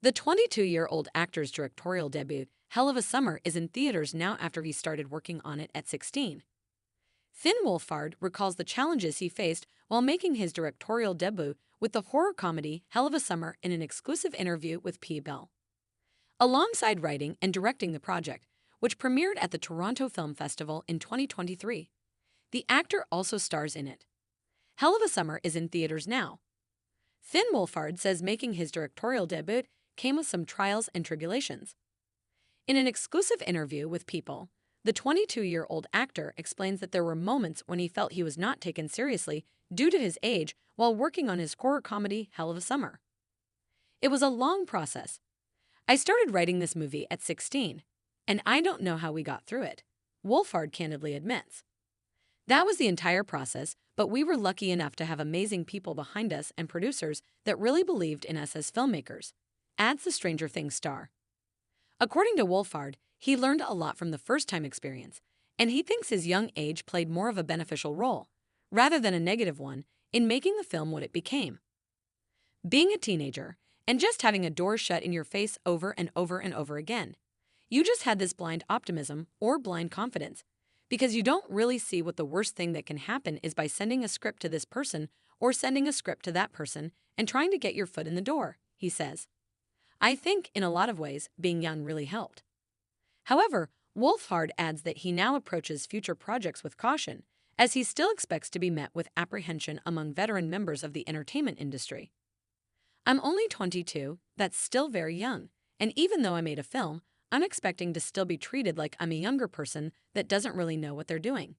The 22-year-old actor's directorial debut, Hell of a Summer, is in theaters now after he started working on it at 16. Finn Wolfhard recalls the challenges he faced while making his directorial debut with the horror comedy Hell of a Summer in an exclusive interview with P. Bell. Alongside writing and directing the project, which premiered at the Toronto Film Festival in 2023, the actor also stars in it. Hell of a Summer is in theaters now. Finn Wolfhard says making his directorial debut came with some trials and tribulations. In an exclusive interview with People, the 22-year-old actor explains that there were moments when he felt he was not taken seriously due to his age while working on his horror comedy Hell of a Summer. It was a long process. I started writing this movie at 16, and I don't know how we got through it, Wolfhard candidly admits. That was the entire process, but we were lucky enough to have amazing people behind us and producers that really believed in us as filmmakers, adds the Stranger Things star. According to Wolfhard, he learned a lot from the first-time experience, and he thinks his young age played more of a beneficial role, rather than a negative one, in making the film what it became. Being a teenager, and just having a door shut in your face over and over and over again, you just had this blind optimism or blind confidence, because you don't really see what the worst thing that can happen is by sending a script to this person or sending a script to that person and trying to get your foot in the door, he says. I think, in a lot of ways, being young really helped. However, Wolfhard adds that he now approaches future projects with caution, as he still expects to be met with apprehension among veteran members of the entertainment industry. I'm only 22, that's still very young, and even though I made a film, I'm expecting to still be treated like I'm a younger person that doesn't really know what they're doing.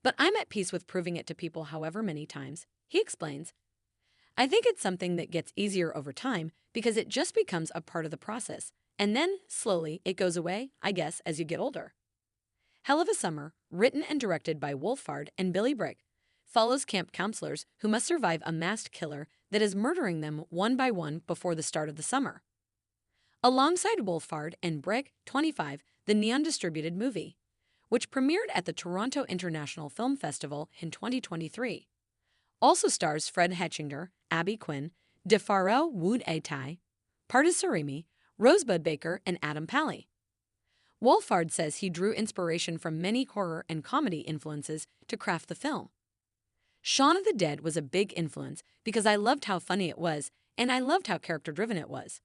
But I'm at peace with proving it to people however many times, he explains. I think it's something that gets easier over time because it just becomes a part of the process, and then, slowly, it goes away, I guess, as you get older. Hell of a Summer, written and directed by Wolfhard and Billy Brick, follows camp counselors who must survive a masked killer that is murdering them one by one before the start of the summer. Alongside Wolfhard and Brick, 25, the neon-distributed movie, which premiered at the Toronto International Film Festival in 2023, also stars Fred Hetchinger, Abby Quinn, DeFarrell Wood-Atai, Pardis Sarimi, Rosebud Baker, and Adam Pally. Wolfhard says he drew inspiration from many horror and comedy influences to craft the film. Shaun of the Dead was a big influence because I loved how funny it was and I loved how character-driven it was.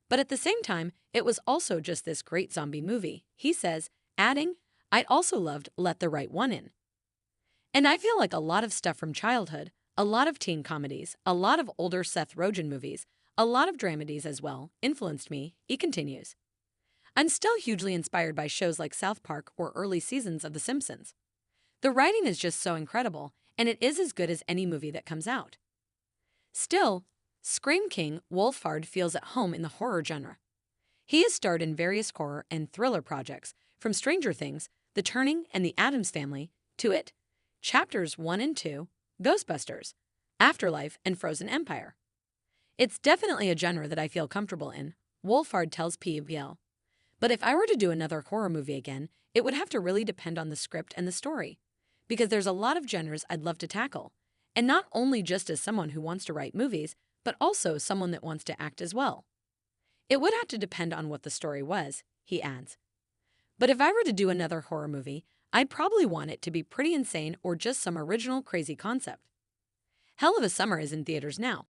But at the same time, it was also just this great zombie movie, he says, adding, I also loved Let the Right One In. And I feel like a lot of stuff from childhood, a lot of teen comedies, a lot of older Seth Rogen movies, a lot of dramedies as well, influenced me, he continues. I'm still hugely inspired by shows like South Park or early seasons of The Simpsons. The writing is just so incredible, and it is as good as any movie that comes out. Still, Scream King Wolfhard feels at home in the horror genre. He has starred in various horror and thriller projects, from Stranger Things, The Turning, and The Addams Family, to It, Chapters 1 and 2, Ghostbusters, Afterlife, and Frozen Empire. It's definitely a genre that I feel comfortable in, Wolfhard tells PBL. But if I were to do another horror movie again, it would have to really depend on the script and the story, because there's a lot of genres I'd love to tackle, and not only just as someone who wants to write movies, but also someone that wants to act as well. It would have to depend on what the story was, he adds. But if I were to do another horror movie, I'd probably want it to be pretty insane or just some original crazy concept. Hell of a Summer is in theaters now.